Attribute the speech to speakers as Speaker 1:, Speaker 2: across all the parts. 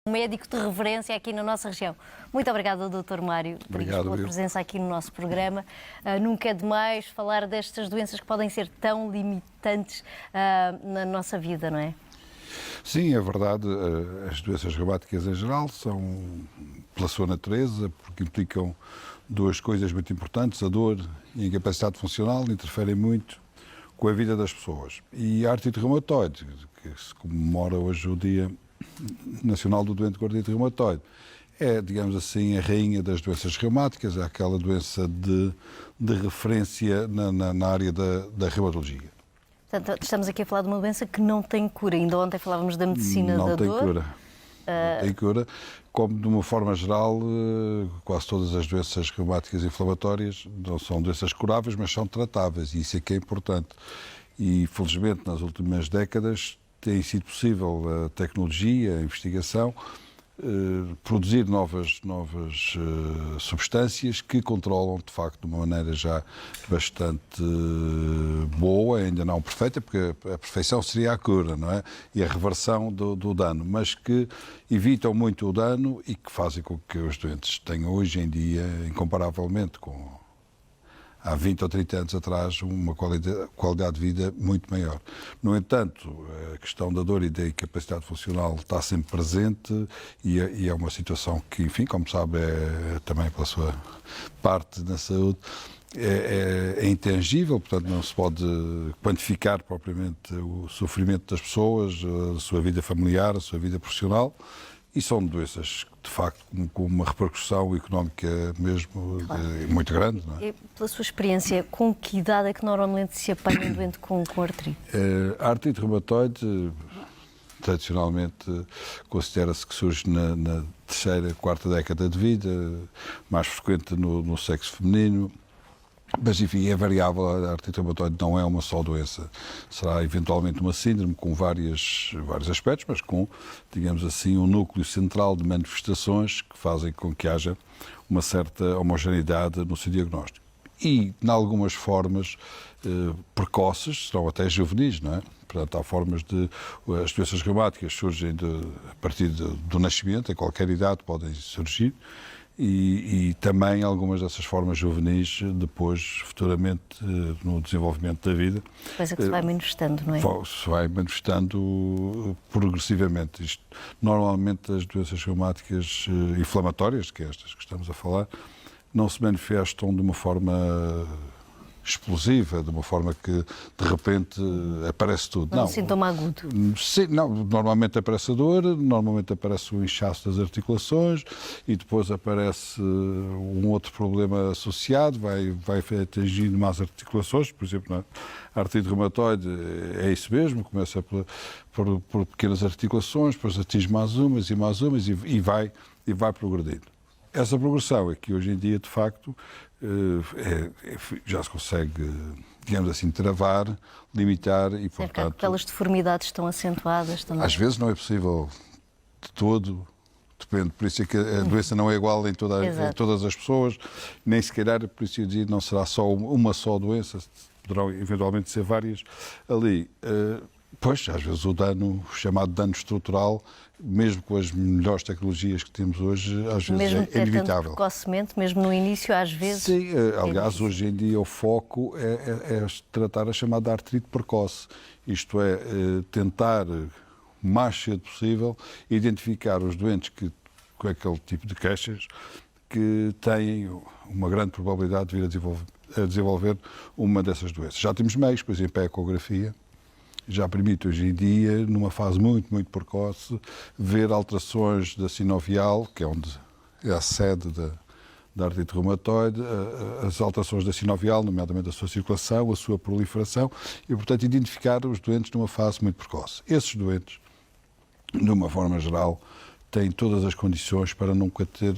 Speaker 1: médico de referência aqui na nossa região. Muito obrigada, Dr. Mário, pela presença aqui no nosso programa. Nunca é demais falar destas doenças que podem ser tão limitantes na nossa vida, não é?
Speaker 2: Sim, é verdade. As doenças reumáticas em geral são, pela sua natureza, porque implicam duas coisas muito importantes, a dor e a incapacidade funcional, interferem muito com a vida das pessoas. E a artrite reumatoide, que se comemora hoje o Dia Nacional do Doente com Artrite Reumatoide, é, digamos assim, a rainha das doenças reumáticas, é aquela doença de referência na área da reumatologia.
Speaker 1: Portanto, estamos aqui a falar de uma doença que não tem cura. Ainda ontem falávamos da medicina da dor.
Speaker 2: Não tem cura. Não tem cura. Como, de uma forma geral, quase todas as doenças reumáticas inflamatórias não são doenças curáveis, mas são tratáveis, e isso é que é importante. E, felizmente, nas últimas décadas, tem sido possível a tecnologia, a investigação, produzir novas substâncias que controlam, de facto, de uma maneira já bastante boa, ainda não perfeita, porque a perfeição seria a cura, não é? E a reversão do dano, mas que evitam muito o dano e que fazem com que os doentes tenham hoje em dia, incomparavelmente com há 20 ou 30 anos atrás, uma qualidade de vida muito maior. No entanto, a questão da dor e da incapacidade funcional está sempre presente e é uma situação que, enfim, como sabe, é também pela sua parte na saúde, é intangível, portanto não se pode quantificar propriamente o sofrimento das pessoas, a sua vida familiar, a sua vida profissional, e são doenças, de facto, com uma repercussão económica mesmo muito grande. Não é?
Speaker 1: E, pela sua experiência, com que idade é que normalmente se apanha um doente com artrite?
Speaker 2: A artrite reumatoide, tradicionalmente, considera-se que surge na terceira, quarta década de vida, mais frequente no sexo feminino. Mas, enfim, é variável, a artrite reumatoide não é uma só doença. Será eventualmente uma síndrome com vários aspectos, mas com, digamos assim, um núcleo central de manifestações que fazem com que haja uma certa homogeneidade no seu diagnóstico. E, em algumas formas precoces, serão até juvenis, não é? Portanto, há formas de... As doenças reumáticas surgem a partir do nascimento, em qualquer idade podem surgir, e também algumas dessas formas juvenis depois, futuramente, no desenvolvimento da vida.
Speaker 1: Depois é que se vai manifestando, não é?
Speaker 2: Se vai manifestando progressivamente. Isto, normalmente as doenças reumáticas inflamatórias, que é estas que estamos a falar, não se manifestam de uma forma explosiva, de uma forma que de repente aparece tudo.
Speaker 1: Não é um sintoma agudo.
Speaker 2: Sim, não, normalmente aparece a dor, normalmente aparece o inchaço das articulações e depois aparece um outro problema associado, vai atingindo mais articulações, por exemplo, a artrite reumatoide é isso mesmo, começa por pequenas articulações, depois atinge mais umas e vai progredindo. Essa progressão é que hoje em dia, de facto, já se consegue, digamos assim, travar, limitar e, portanto...
Speaker 1: Aquelas deformidades estão acentuadas também.
Speaker 2: Às vezes não é possível de todo, depende, por isso é que a doença não é igual em todas as pessoas, nem se calhar, por isso eu digo, não será só uma só doença, poderão eventualmente ser várias ali. Pois, às vezes o dano, chamado dano estrutural, mesmo com as melhores tecnologias que temos hoje, às vezes
Speaker 1: mesmo
Speaker 2: é inevitável.
Speaker 1: Precocemente, mesmo no início, às vezes...
Speaker 2: Sim, aliás, hoje em dia o foco é tratar a chamada artrite precoce. Isto é, tentar, o mais cedo possível, identificar os doentes com aquele tipo de queixas que têm uma grande probabilidade de vir a desenvolver uma dessas doenças. Já temos meios, por exemplo, a ecografia, já permite hoje em dia, numa fase muito, muito precoce, ver alterações da sinovial, que é onde é a sede da artrite reumatoide, as alterações da sinovial, nomeadamente a sua circulação, a sua proliferação, e, portanto, identificar os doentes numa fase muito precoce. Esses doentes, de uma forma geral, têm todas as condições para nunca ter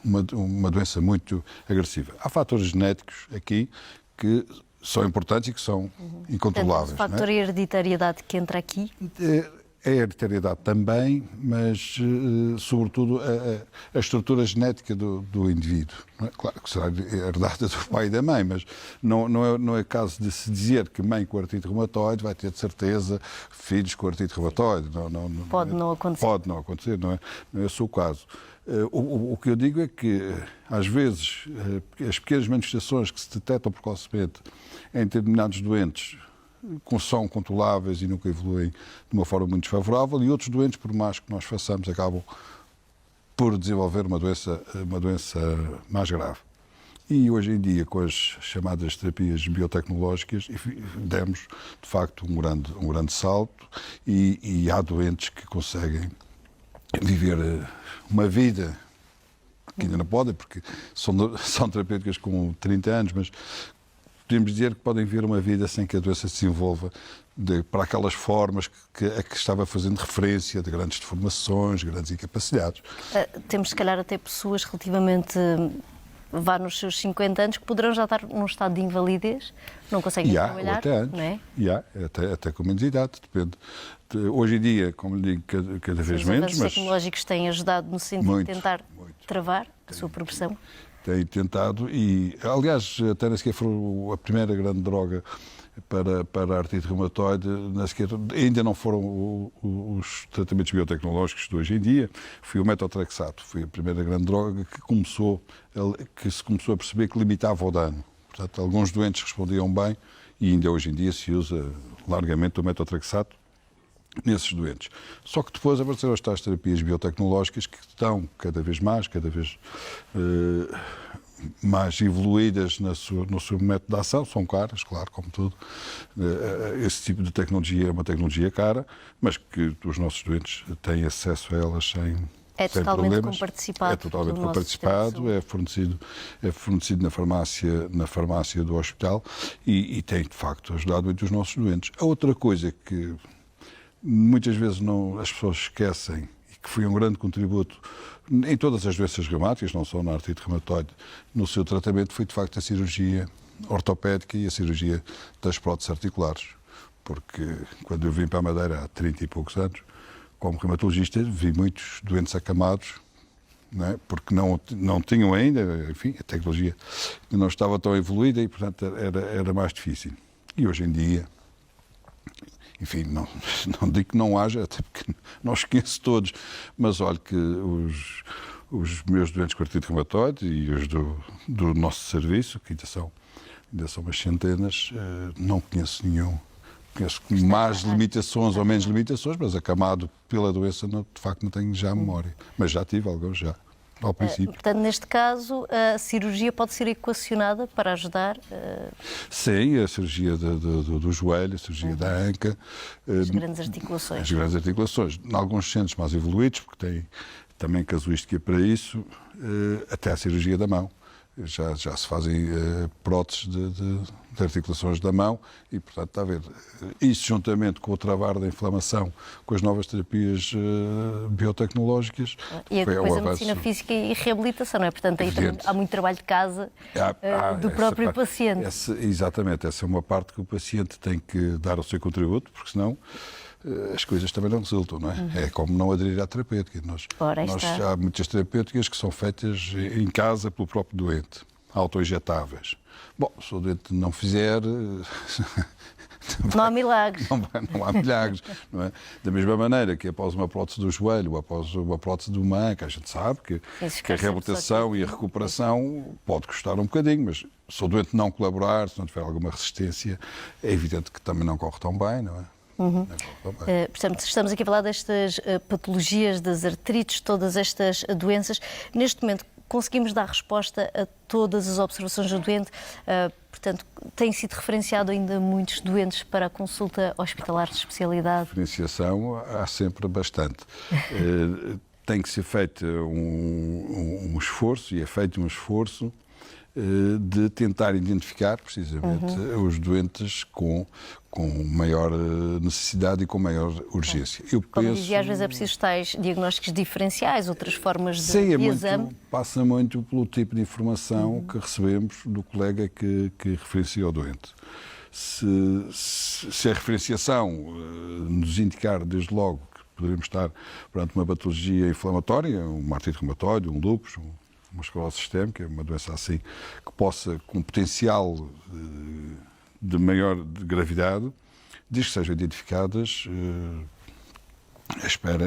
Speaker 2: uma doença muito agressiva. Há fatores genéticos aqui que são importantes e que são incontroláveis.
Speaker 1: Portanto, o fator hereditariedade que entra aqui?
Speaker 2: a hereditariedade também, mas, sobretudo, a estrutura genética do indivíduo. Não é? Claro que será herdada do pai e da mãe, mas não é caso de se dizer que mãe com artrite reumatoide vai ter de certeza filhos com artrite reumatoide.
Speaker 1: Pode não acontecer.
Speaker 2: Pode não acontecer, não é esse o caso. O que eu digo é que, às vezes, as pequenas manifestações que se detectam precocemente em determinados doentes são controláveis e nunca evoluem de uma forma muito desfavorável, e outros doentes, por mais que nós façamos, acabam por desenvolver uma doença mais grave. E hoje em dia, com as chamadas terapias biotecnológicas, demos, de facto, um grande salto, e há doentes que conseguem viver uma vida que ainda não podem, porque são terapêuticas com 30 anos, mas podemos dizer que podem viver uma vida sem que a doença se desenvolva para aquelas formas a que estava fazendo referência, de grandes deformações, grandes incapacidades.
Speaker 1: Temos, se calhar, até pessoas relativamente vá nos seus 50 anos que poderão já estar num estado de invalidez, não conseguem trabalhar.
Speaker 2: Até antes.
Speaker 1: Não é?
Speaker 2: Até com menos idade, depende. Hoje em dia, como lhe digo, cada vez menos.
Speaker 1: Os avanços tecnológicos têm ajudado no sentido de tentar travar a sua progressão?
Speaker 2: Tem tentado e, aliás, até nem sequer foi a primeira grande droga para a artrite reumatoide, ainda não foram os tratamentos biotecnológicos de hoje em dia, foi o metotrexato, foi a primeira grande droga que se começou a perceber que limitava o dano. Portanto, alguns doentes respondiam bem e ainda hoje em dia se usa largamente o metotrexato nesses doentes. Só que depois apareceram as tais terapias biotecnológicas que estão cada vez mais evoluídas no seu método de ação, são caras, claro, como tudo. Esse tipo de tecnologia é uma tecnologia cara, mas que os nossos doentes têm acesso a elas sem
Speaker 1: totalmente
Speaker 2: problemas.
Speaker 1: comparticipado.
Speaker 2: É totalmente comparticipado, é fornecido na farmácia do hospital e tem, de facto, ajudado muito os nossos doentes. A outra coisa que muitas vezes as pessoas esquecem e que foi um grande contributo em todas as doenças reumáticas, não só na artrite reumatoide, no seu tratamento, foi de facto a cirurgia ortopédica e a cirurgia das próteses articulares. Porque quando eu vim para a Madeira há 30 e poucos anos, como reumatologista, vi muitos doentes acamados, não é? Porque não tinham ainda, enfim, a tecnologia não estava tão evoluída e, portanto, era mais difícil. E hoje em dia, enfim, não digo que não haja, até porque não os conheço todos, mas olha que os meus doentes com artrite reumatoide e os do nosso serviço, que ainda são umas centenas, não conheço nenhum. Conheço mais limitações ou menos limitações, mas acamado pela doença, de facto, não tenho já memória. Mas já tive alguns, já. Ao princípio.
Speaker 1: Portanto, neste caso, a cirurgia pode ser equacionada para ajudar?
Speaker 2: Sim, a cirurgia do joelho, a cirurgia da anca.
Speaker 1: As grandes articulações.
Speaker 2: As grandes articulações. Em alguns centros mais evoluídos, porque têm também casuística para isso, até a cirurgia da mão. Já se fazem próteses de articulações da mão e, portanto, está a ver, isso juntamente com o travar da inflamação, com as novas terapias biotecnológicas...
Speaker 1: E depois a medicina física e reabilitação, não é? Portanto, aí também há muito trabalho de casa do próprio paciente.
Speaker 2: Exatamente, essa é uma parte que o paciente tem que dar o seu contributo, porque senão as coisas também não resultam, não é? É como não aderir à terapêutica. Há muitas terapêuticas que são feitas em casa pelo próprio doente, autoinjetáveis. Bom, se o doente não fizer...
Speaker 1: Não há milagres.
Speaker 2: Não há milagres, não é? Da mesma maneira que após uma prótese do joelho, ou após uma prótese do manca, a gente sabe que a reabilitação e a recuperação pode custar um bocadinho, mas se o doente não colaborar, se não tiver alguma resistência, é evidente que também não corre tão bem, não é?
Speaker 1: Portanto, estamos aqui a falar destas patologias, das artrites, todas estas doenças. Neste momento, conseguimos dar resposta a todas as observações do doente? Portanto, têm sido referenciado ainda muitos doentes para a consulta hospitalar de especialidade?
Speaker 2: Diferenciação há sempre bastante. Tem que ser feito um esforço, e é feito um esforço, de tentar identificar precisamente os doentes com maior necessidade e com maior urgência.
Speaker 1: Como dizia, às vezes é preciso tais diagnósticos diferenciais, outras formas de exame.
Speaker 2: Passa muito pelo tipo de informação que recebemos do colega que referencia o doente. Se a referenciação nos indicar desde logo que poderíamos estar perante uma patologia inflamatória, uma artrite reumatoide, um lúpus, uma esclerose sistémica, uma doença assim, que possa, com potencial de maior gravidade, diz que sejam identificadas, a espera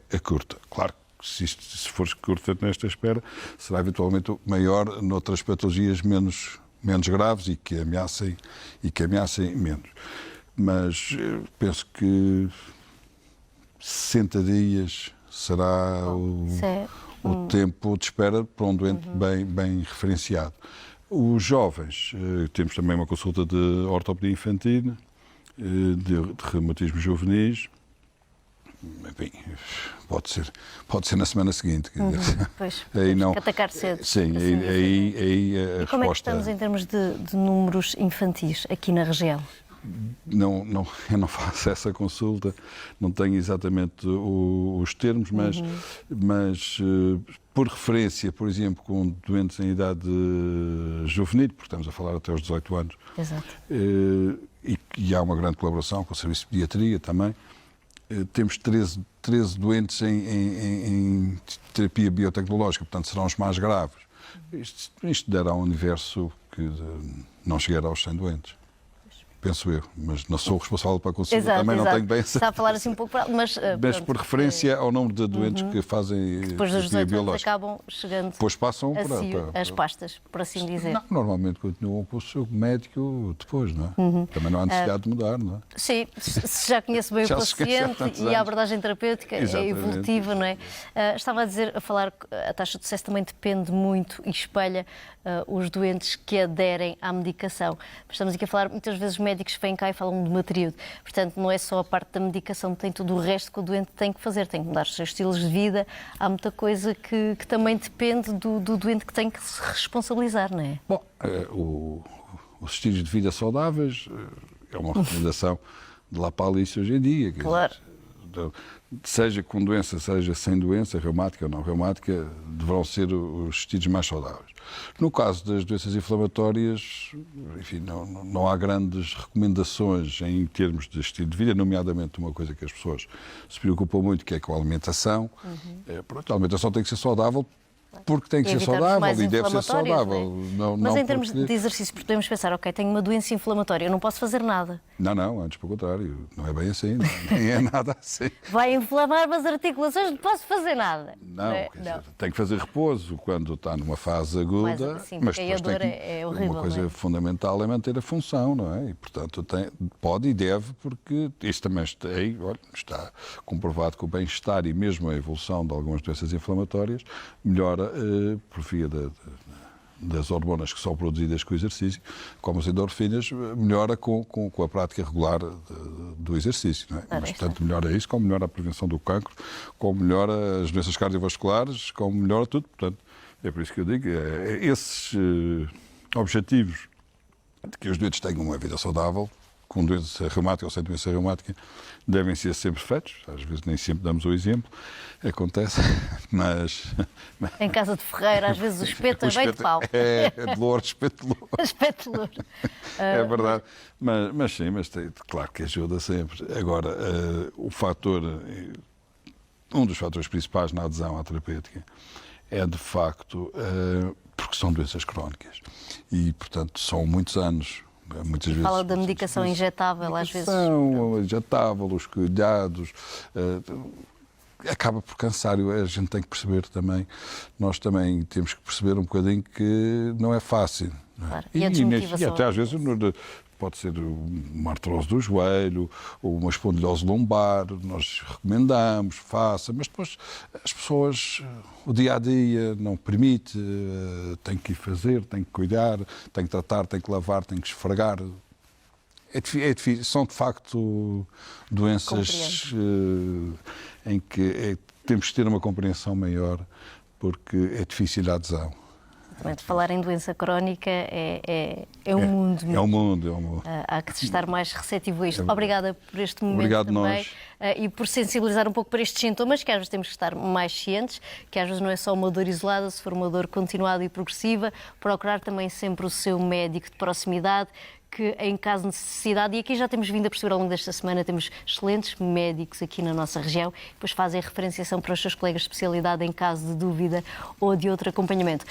Speaker 2: é curta. Claro que se for curta nesta espera, será eventualmente maior noutras patologias menos graves e que ameacem menos. Mas penso que 60 dias será o tempo de espera para um doente bem referenciado. Os jovens, temos também uma consulta de ortopedia infantil, de reumatismo juvenis. Enfim, pode ser na semana seguinte.
Speaker 1: Pois,
Speaker 2: aí não,
Speaker 1: atacar cedo.
Speaker 2: Sim, aí a resposta...
Speaker 1: Como é que estamos em termos de números infantis aqui na região?
Speaker 2: Eu não faço essa consulta, não tenho exatamente os termos, mas por referência, por exemplo, com doentes em idade juvenil, porque estamos a falar até aos 18 anos,
Speaker 1: exato.
Speaker 2: E há uma grande colaboração com o Serviço de Pediatria também, temos 13 doentes em terapia biotecnológica, portanto serão os mais graves. Isto dará um universo que não chegará aos 100 doentes. Penso eu, mas não sou responsável para a consulta, também não tenho bem essa...
Speaker 1: Está a falar assim um pouco... Mas
Speaker 2: por referência ao número de doentes que fazem
Speaker 1: depois dos 18 anos acabam chegando
Speaker 2: depois passam
Speaker 1: as pastas, por assim dizer.
Speaker 2: Não, normalmente continuam com o seu médico depois, não é? Também não há necessidade de mudar, não é?
Speaker 1: Sim, se já conhece bem o paciente e a abordagem terapêutica é evolutiva, não é? Estava a falar que a taxa de sucesso também depende muito e espelha os doentes que aderem à medicação. Estamos aqui a falar, muitas vezes médicos vêm cá e falam de matriúde. Portanto, não é só a parte da medicação, tem tudo o resto que o doente tem que fazer. Tem que mudar os seus estilos de vida. Há muita coisa que também depende do doente que tem que se responsabilizar, não é?
Speaker 2: Bom, os estilos de vida saudáveis é uma recomendação de lá para Alice hoje em dia.
Speaker 1: Claro.
Speaker 2: Seja com doença, seja sem doença, reumática ou não reumática, deverão ser os estilos mais saudáveis. No caso das doenças inflamatórias, enfim, não há grandes recomendações em termos de estilo de vida, nomeadamente uma coisa que as pessoas se preocupam muito, que é com a alimentação. A alimentação tem que ser saudável, porque tem que ser saudável e deve ser saudável.
Speaker 1: Mas em termos de exercício, podemos pensar, ok, tenho uma doença inflamatória, eu não posso fazer nada.
Speaker 2: Não, antes pelo contrário. Não é bem assim, nem é nada assim.
Speaker 1: Vai inflamar as articulações, não posso fazer nada.
Speaker 2: Não. Tem que fazer repouso quando está numa fase aguda. Mas depois
Speaker 1: a dor é horrível.
Speaker 2: Uma coisa fundamental é manter a função, não é? E, portanto, pode e deve, porque isso também está comprovado que o bem-estar e mesmo a evolução de algumas doenças inflamatórias melhora por via das hormonas que são produzidas com o exercício, como as endorfinas, melhora com a prática regular do exercício. Não é? Mas, portanto, melhora isso, como melhora a prevenção do cancro, como melhora as doenças cardiovasculares, como melhora tudo. Portanto, é por isso que eu digo, esses objetivos de que os doentes tenham uma vida saudável, com doença reumática ou sem doença reumática, devem ser sempre feitos. Às vezes nem sempre damos o exemplo, acontece, mas...
Speaker 1: Em casa de Ferreira, às vezes o espeto é bem de pau.
Speaker 2: É de louro, espeto de louro.
Speaker 1: Espeto de louro.
Speaker 2: É verdade. Mas sim, claro que ajuda sempre. Agora, um dos fatores principais na adesão à terapêutica é, de facto, porque são doenças crónicas. E, portanto, são muitos anos. Muitas vezes,
Speaker 1: fala da medicação injetável, às vezes.
Speaker 2: Injetável, os cuidados, acaba por cansar. A gente tem que perceber também, nós também temos que perceber um bocadinho que não é fácil.
Speaker 1: Claro. E a desmotivação.
Speaker 2: E até às vezes pode ser uma artrose do joelho ou uma espondilose lombar, nós recomendamos, faça, mas depois as pessoas, o dia-a-dia não permite, tem que ir fazer, tem que cuidar, tem que tratar, tem que lavar, tem que esfregar. É difícil. São, de facto, doenças em que temos que ter uma compreensão maior, porque é difícil a adesão.
Speaker 1: Exatamente. Falar em doença crónica é um mundo.
Speaker 2: É um mundo.
Speaker 1: Há que estar mais receptivo a isto. Obrigada por este momento.
Speaker 2: Obrigado
Speaker 1: também.
Speaker 2: Nós.
Speaker 1: E por sensibilizar um pouco para estes sintomas, que às vezes temos que estar mais cientes, que às vezes não é só uma dor isolada, se for uma dor continuada e progressiva, procurar também sempre o seu médico de proximidade, que em caso de necessidade, e aqui já temos vindo a perceber ao longo desta semana, temos excelentes médicos aqui na nossa região, depois fazem a referenciação para os seus colegas de especialidade em caso de dúvida ou de outro acompanhamento.